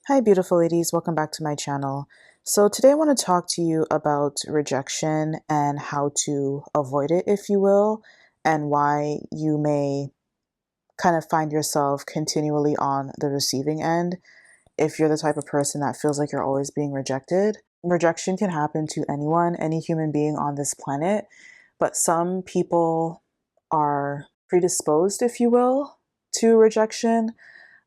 Hi, beautiful ladies. Welcome back to my channel. So today I want to talk to you about rejection and how to avoid it, if you will, and why you may kind of find yourself continually on the receiving end if you're the type of person that feels like you're always being rejected. Rejection can happen to anyone, any human being on this planet, but some people are predisposed, if you will, to rejection.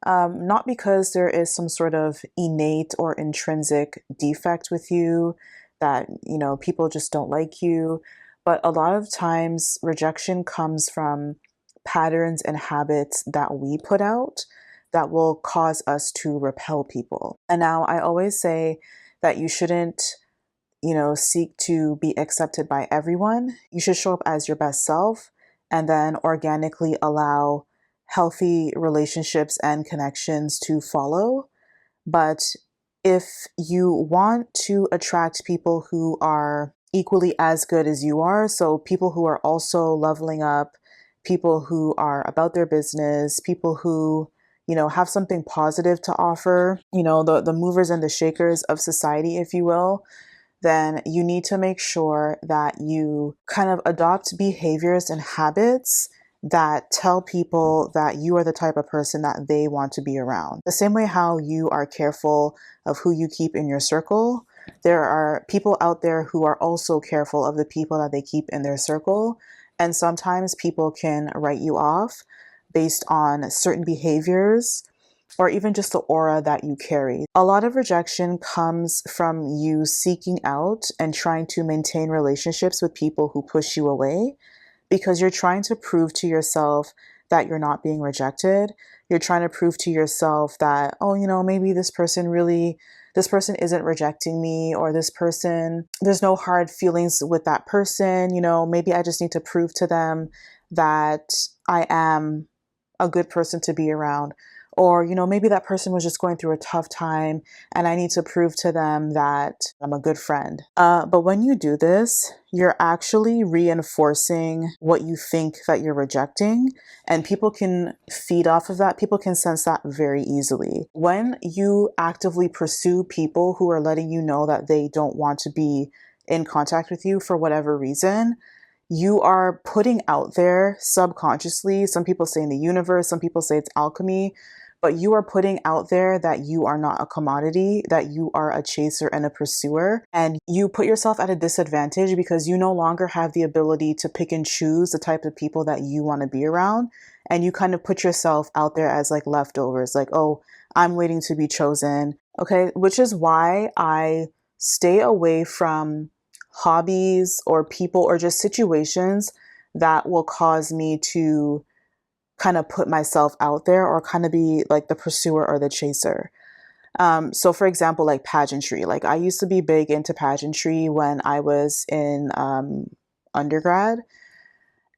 Not because there is some sort of innate or intrinsic defect with you that, people just don't like you. But a lot of times rejection comes from patterns and habits that we put out that will cause us to repel people. And now I always say that you shouldn't, seek to be accepted by everyone. You should show up as your best self and then organically allow healthy relationships and connections to follow. But if you want to attract people who are equally as good as you are, so people who are also leveling up, people who are about their business, people who, have something positive to offer, the movers and the shakers of society, if you will, then you need to make sure that you kind of adopt behaviors and habits that tell people that you are the type of person that they want to be around. The same way how you are careful of who you keep in your circle, there are people out there who are also careful of the people that they keep in their circle. And sometimes people can write you off based on certain behaviors or even just the aura that you carry. A lot of rejection comes from you seeking out and trying to maintain relationships with people who push you away because you're trying to prove to yourself that you're not being rejected. You're trying to prove to yourself that, maybe this person isn't rejecting me, or this person, there's no hard feelings with that person. Maybe I just need to prove to them that I am a good person to be around. Or, maybe that person was just going through a tough time and I need to prove to them that I'm a good friend. But when you do this, you're actually reinforcing what you think that you're rejecting, and people can feed off of that. People can sense that very easily. When you actively pursue people who are letting you know that they don't want to be in contact with you for whatever reason, you are putting out there subconsciously. Some people say in the universe, some people say it's alchemy, but you are putting out there that you are not a commodity, that you are a chaser and a pursuer. And you put yourself at a disadvantage because you no longer have the ability to pick and choose the type of people that you want to be around. And you kind of put yourself out there as like leftovers, like, oh, I'm waiting to be chosen. Okay, which is why I stay away from hobbies or people or just situations that will cause me to kind of put myself out there or kind of be like the pursuer or the chaser. So for example, like pageantry, like I used to be big into pageantry when I was in undergrad.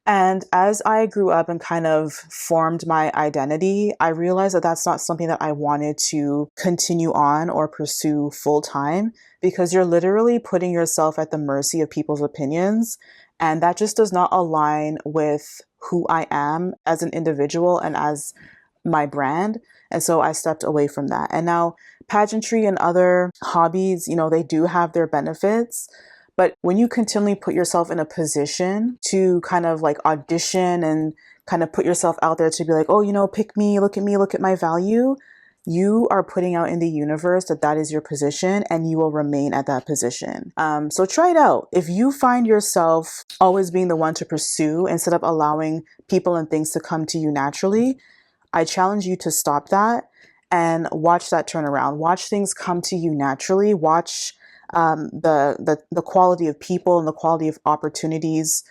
And as I grew up and kind of formed my identity, I realized that that's not something that I wanted to continue on or pursue full time, because you're literally putting yourself at the mercy of people's opinions. And that just does not align with who I am as an individual and as my brand. And so I stepped away from that. And now pageantry and other hobbies, they do have their benefits. But when you continually put yourself in a position to kind of like audition and kind of put yourself out there to be like, oh, pick me, look at my value, you are putting out in the universe that that is your position and you will remain at that position. So try it out. If you find yourself always being the one to pursue instead of allowing people and things to come to you naturally, I challenge you to stop that and watch that turn around. Watch things come to you naturally. Watch the quality of people and the quality of opportunities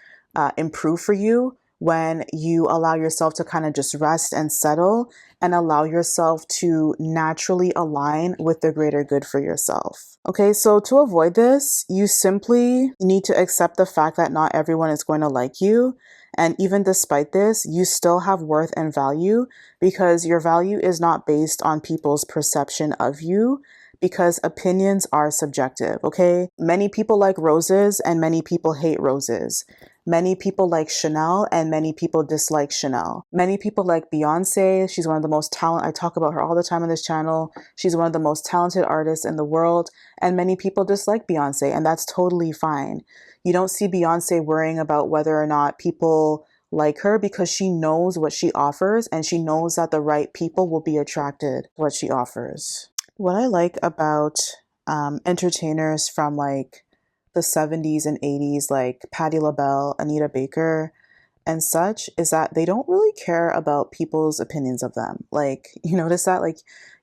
improve for you when you allow yourself to kind of just rest and settle and allow yourself to naturally align with the greater good for yourself. Okay, so to avoid this, you simply need to accept the fact that not everyone is going to like you. And even despite this, you still have worth and value, because your value is not based on people's perception of you, because opinions are subjective, okay? Many people like roses and many people hate roses. Many people like Chanel and many people dislike Chanel. Many people like Beyonce. She's one of the most talented. I talk about her all the time on this channel. She's one of the most talented artists in the world. And many people dislike Beyonce, and that's totally fine. You don't see Beyonce worrying about whether or not people like her because she knows what she offers and she knows that the right people will be attracted to what she offers. What I like about entertainers from like the 70s and 80s, like Patti LaBelle, Anita Baker, and such, is that they don't really care about people's opinions of them. Like, you notice that? Like,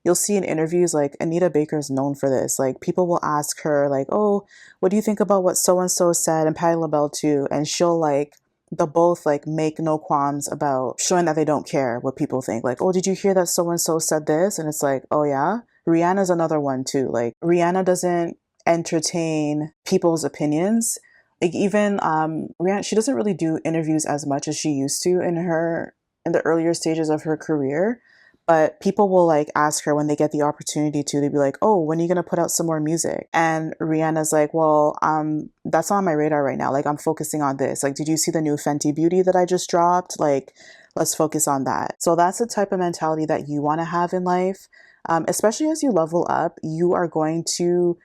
you'll see in interviews, like, Anita Baker's known for this. Like, people will ask her, like, oh, what do you think about what so and so said? And Patti LaBelle, too. And she'll, like, they'll both, like, make no qualms about showing that they don't care what people think. Like, oh, did you hear that so and so said this? And it's like, oh, yeah. Rihanna's another one, too. Like, Rihanna doesn't entertain people's opinions. Like even Rihanna, she doesn't really do interviews as much as she used to in the earlier stages of her career. But people will like ask her when they get the opportunity to, they'd be like, oh, when are you gonna put out some more music? And Rihanna's like, well, that's on my radar right now. Like I'm focusing on this. Like, did you see the new Fenty Beauty that I just dropped? Like, let's focus on that. So that's the type of mentality that you want to have in life. Especially as you level up, you are going to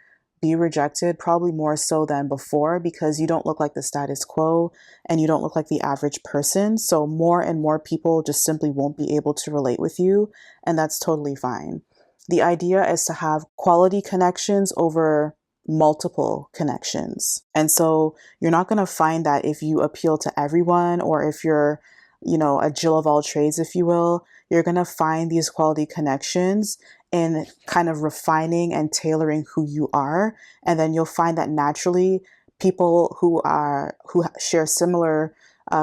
be rejected probably more so than before because you don't look like the status quo and you don't look like the average person. So more and more people just simply won't be able to relate with you, and that's totally fine. The idea is to have quality connections over multiple connections. And so you're not going to find that if you appeal to everyone or if you're, a Jill of all trades, if you will, you're going to find these quality connections in kind of refining and tailoring who you are. And then you'll find that naturally people who share similar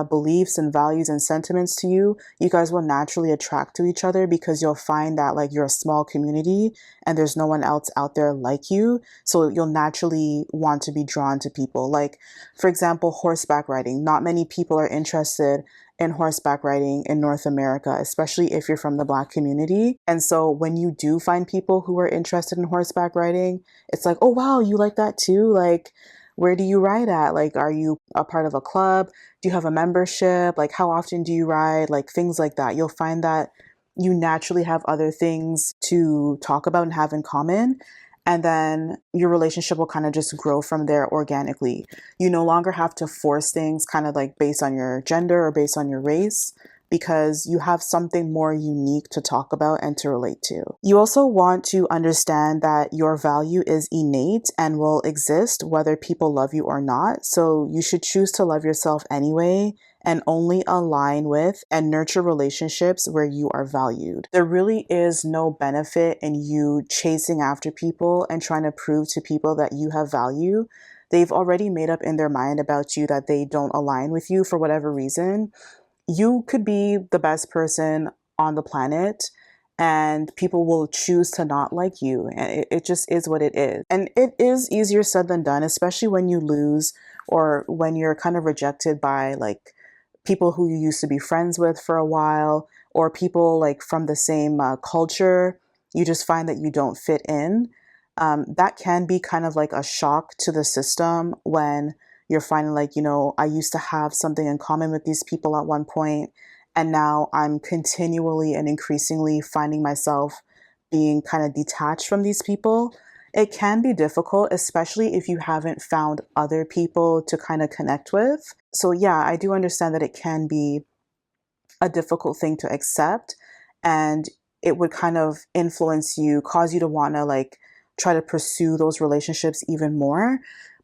beliefs and values and sentiments to you, you guys will naturally attract to each other because you'll find that like you're a small community and there's no one else out there like you. So you'll naturally want to be drawn to people. Like, for example, horseback riding. Not many people are interested in horseback riding in North America, especially if you're from the Black community. And so when you do find people who are interested in horseback riding, it's like, oh, wow, you like that too? Like, where do you ride at? Like, are you a part of a club? Do you have a membership? Like, how often do you ride? Like, things like that. You'll find that you naturally have other things to talk about and have in common. And then your relationship will kind of just grow from there organically. You no longer have to force things kind of like based on your gender or based on your race because you have something more unique to talk about and to relate to. You also want to understand that your value is innate and will exist whether people love you or not. So you should choose to love yourself anyway and only align with and nurture relationships where you are valued. There really is no benefit in you chasing after people and trying to prove to people that you have value. They've already made up in their mind about you that they don't align with you for whatever reason. You could be the best person on the planet and people will choose to not like you. And it just is what it is. And it is easier said than done, especially when you lose or when you're kind of rejected by like people who you used to be friends with for a while or people like from the same culture. You just find that you don't fit in. That can be kind of like a shock to the system when you're finding like, I used to have something in common with these people at one point, and now I'm continually and increasingly finding myself being kind of detached from these people. It can be difficult, especially if you haven't found other people to kind of connect with. So yeah, I do understand that it can be a difficult thing to accept, and it would kind of influence you, cause you to want to like try to pursue those relationships even more.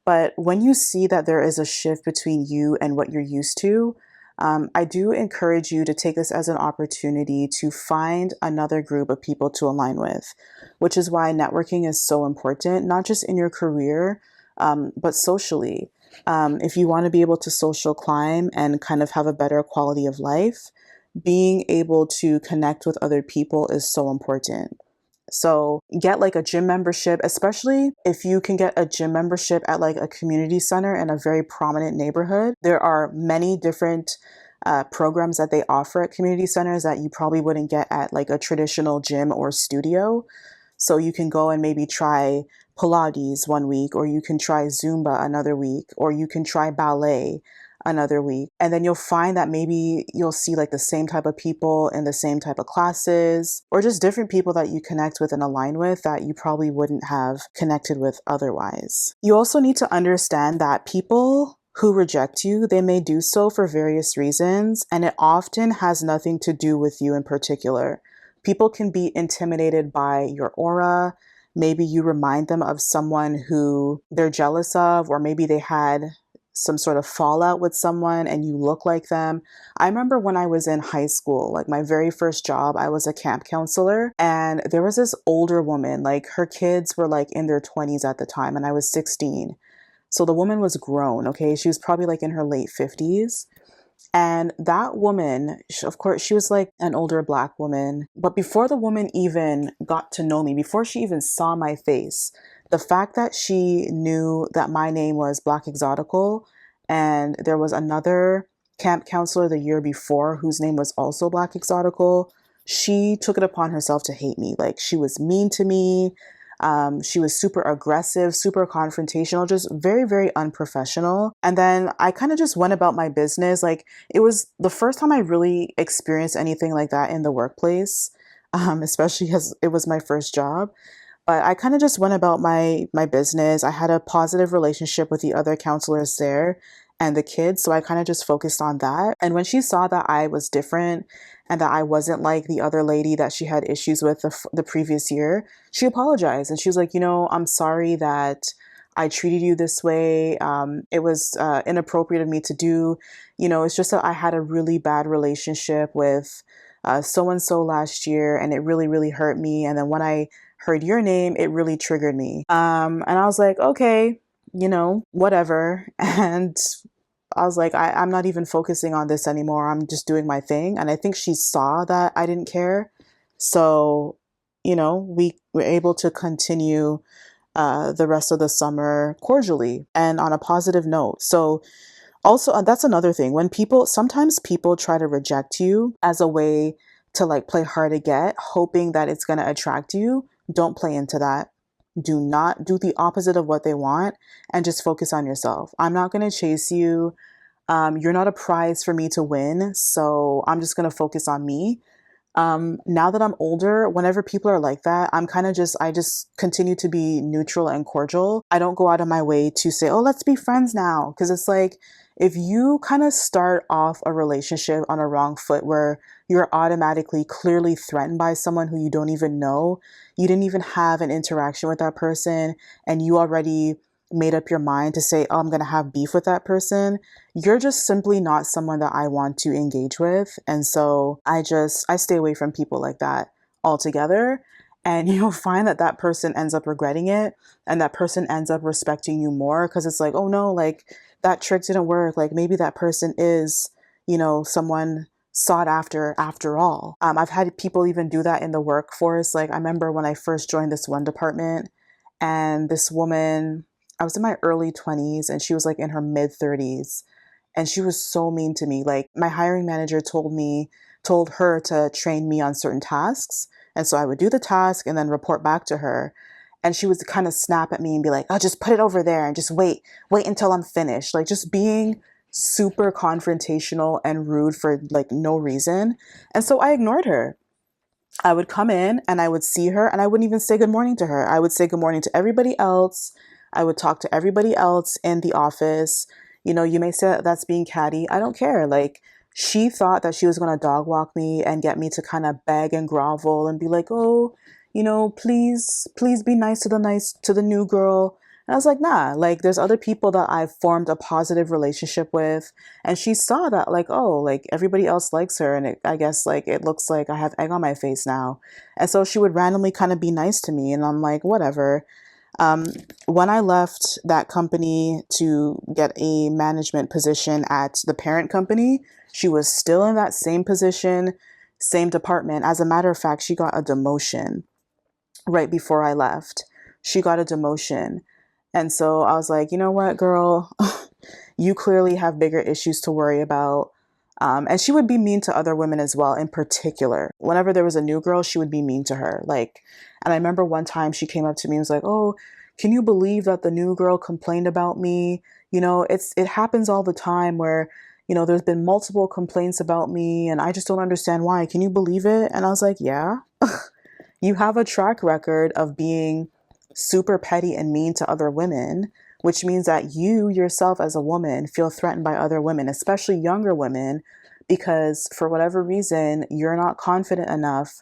But when you see that there is a shift between you and what you're used to, I do encourage you to take this as an opportunity to find another group of people to align with, which is why networking is so important, not just in your career, but socially. If you want to be able to social climb and kind of have a better quality of life, being able to connect with other people is so important. So get like a gym membership, especially if you can get a gym membership at like a community center in a very prominent neighborhood. There are many different programs that they offer at community centers that you probably wouldn't get at like a traditional gym or studio. So you can go and maybe try Pilates one week, or you can try Zumba another week, or you can try ballet. another week. And then you'll find that maybe you'll see like the same type of people in the same type of classes, or just different people that you connect with and align with that you probably wouldn't have connected with otherwise. You also need to understand that people who reject you, they may do so for various reasons, and it often has nothing to do with you in particular. People can be intimidated by your aura. Maybe you remind them of someone who they're jealous of, or maybe they had some sort of fallout with someone and you look like them. I remember when I was in high school, like my very first job, I was a camp counselor, and there was this older woman, like her kids were like in their 20s at the time, and I was 16. So the woman was grown, okay? She was probably like in her late 50s. And that woman, of course, she was like an older Black woman. But before the woman even got to know me, before she even saw my face, the fact that she knew that my name was Black Exotical, and there was another camp counselor the year before whose name was also Black Exotical, she took it upon herself to hate me. Like, she was mean to me. She was super aggressive, super confrontational, just very, very unprofessional. And then I kind of just went about my business. Like, it was the first time I really experienced anything like that in the workplace, especially because it was my first job. But I kind of just went about my business. I had a positive relationship with the other counselors there and the kids, so I kind of just focused on that. And when she saw that I was different and that I wasn't like the other lady that she had issues with the previous year, she apologized and she was like, I'm sorry that I treated you this way. It was inappropriate of me to do. It's just that I had a really bad relationship with so and so last year, and it really, really hurt me. And then when I heard your name, it really triggered me. And I was like, okay, whatever. And I was like, I'm not even focusing on this anymore. I'm just doing my thing. And I think she saw that I didn't care. So, we were able to continue the rest of the summer cordially and on a positive note. So also, that's another thing. Sometimes people try to reject you as a way to like play hard to get, hoping that it's going to attract you. Don't play into that. Do not do the opposite of what they want and just focus on yourself. I'm not going to chase you. You're not a prize for me to win. So I'm just going to focus on me. Now that I'm older, whenever people are like that, I just continue to be neutral and cordial. I don't go out of my way to say, oh, let's be friends now. Because it's like, if you kind of start off a relationship on a wrong foot where you're automatically clearly threatened by someone who you don't even know, you didn't even have an interaction with that person, and you already made up your mind to say, oh, I'm going to have beef with that person, you're just simply not someone that I want to engage with. And so I stay away from people like that altogether. And you'll find that that person ends up regretting it, and that person ends up respecting you more, because it's like, oh no, like that trick didn't work. Like maybe that person is, someone sought after all. I've had people even do that in the workforce. Like I remember when I first joined this one department, and this woman, I was in my early 20s and she was like in her mid 30s, and she was so mean to me. Like my hiring manager told her to train me on certain tasks. And so I would do the task and then report back to her. And she would kind of snap at me and be like, oh, just put it over there and just wait until I'm finished. Like just being super confrontational and rude for like no reason. And so I ignored her. I would come in and I would see her and I wouldn't even say good morning to her. I would say good morning to everybody else. I would talk to everybody else in the office. You may say that that's being catty. I don't care. Like she thought that she was going to dog walk me and get me to kind of beg and grovel and be like, oh, please be nice to the new girl. And I was like, nah, like there's other people that I've formed a positive relationship with. And she saw that like, oh, like everybody else likes her. And I guess like it looks like I have egg on my face now. And so she would randomly kind of be nice to me. And I'm like, whatever. When I left that company to get a management position at the parent company, she was still in that same position, same department. As a matter of fact, she got a demotion right before I left. She got a demotion. And so I was like, you know what, girl, you clearly have bigger issues to worry about. And she would be mean to other women as well. In particular, whenever there was a new girl, she would be mean to her. Like, and I remember one time she came up to me and was like, oh, can you believe that the new girl complained about me? It happens all the time where, there's been multiple complaints about me and I just don't understand why. Can you believe it? And I was like, yeah. You have a track record of being super petty and mean to other women, which means that you yourself as a woman feel threatened by other women, especially younger women, because for whatever reason, you're not confident enough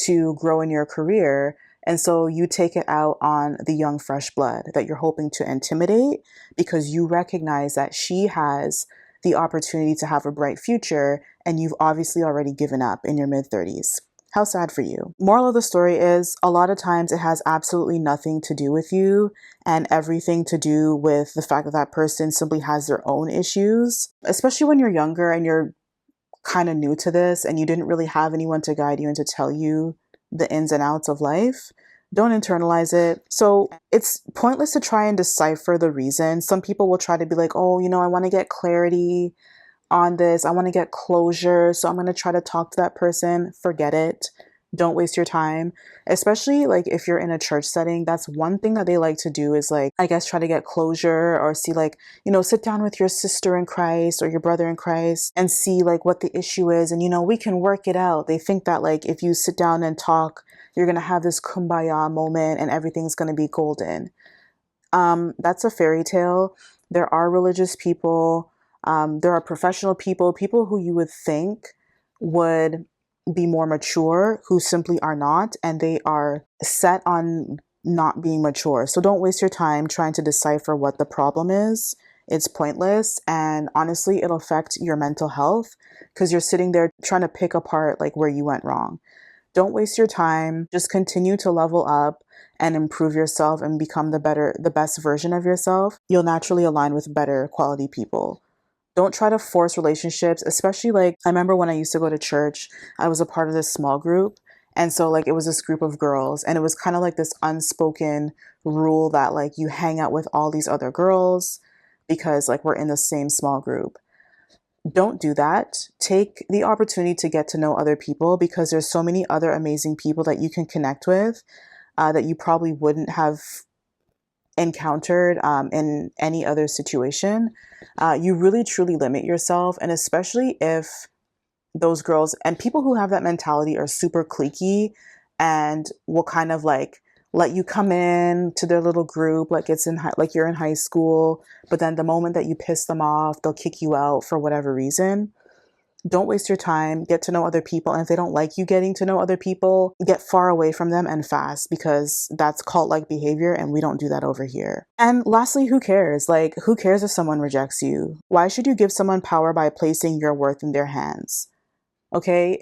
to grow in your career. And so you take it out on the young, fresh blood that you're hoping to intimidate because you recognize that she has the opportunity to have a bright future and you've obviously already given up in your mid-30s. How sad for you. Moral of the story is a lot of times it has absolutely nothing to do with you and everything to do with the fact that that person simply has their own issues, especially when you're younger and you're kind of new to this and you didn't really have anyone to guide you and to tell you the ins and outs of life. Don't internalize it. So it's pointless to try and decipher the reason. Some people will try to be like, oh, I want to get clarity on this. I want to get closure. So I'm going to try to talk to that person. Forget it. Don't waste your time, especially like if you're in a church setting. That's one thing that they like to do is like, I guess, try to get closure or see like, sit down with your sister in Christ or your brother in Christ and see like what the issue is. And, we can work it out. They think that like if you sit down and talk, you're going to have this kumbaya moment and everything's going to be golden. That's a fairy tale. There are religious people. There are professional people who you would think would be more mature, who simply are not, and they are set on not being mature. So don't waste your time trying to decipher what the problem is. It's pointless, and honestly, it'll affect your mental health because you're sitting there trying to pick apart like where you went wrong. Don't waste your time. Just continue to level up and improve yourself and become the best version of yourself. You'll naturally align with better quality people. Don't try to force relationships, especially like I remember when I used to go to church, I was a part of this small group. And so like it was this group of girls and it was kind of like this unspoken rule that like you hang out with all these other girls because like we're in the same small group. Don't do that. Take the opportunity to get to know other people because there's so many other amazing people that you can connect with that you probably wouldn't have encountered in any other situation. You really truly limit yourself, and especially if those girls and people who have that mentality are super cliquey and will kind of like let you come in to their little group like like you're in high school, but then the moment that you piss them off, they'll kick you out for whatever reason. Don't waste your time. Get to know other people. And if they don't like you getting to know other people, get far away from them and fast because that's cult-like behavior and we don't do that over here. And lastly, who cares? Like, who cares if someone rejects you? Why should you give someone power by placing your worth in their hands? Okay?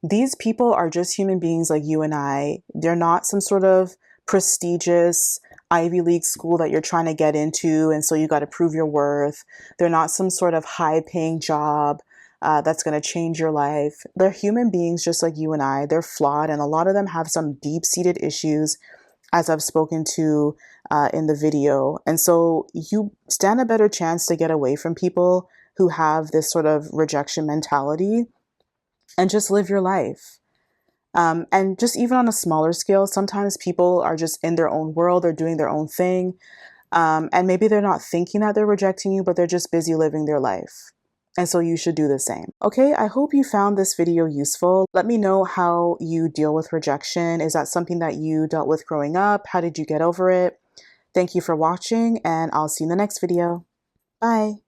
These people are just human beings like you and I. They're not some sort of prestigious Ivy League school that you're trying to get into. And so you got to prove your worth. They're not some sort of high-paying job that's going to change your life. They're human beings just like you and I. They're flawed, and a lot of them have some deep-seated issues, as I've spoken to in the video. And so you stand a better chance to get away from people who have this sort of rejection mentality and just live your life. And just even on a smaller scale, sometimes people are just in their own world, they're doing their own thing. And maybe they're not thinking that they're rejecting you, but they're just busy living their life. And so you should do the same. Okay, I hope you found this video useful. Let me know how you deal with rejection. Is that something that you dealt with growing up? How did you get over it? Thank you for watching, and I'll see you in the next video. Bye.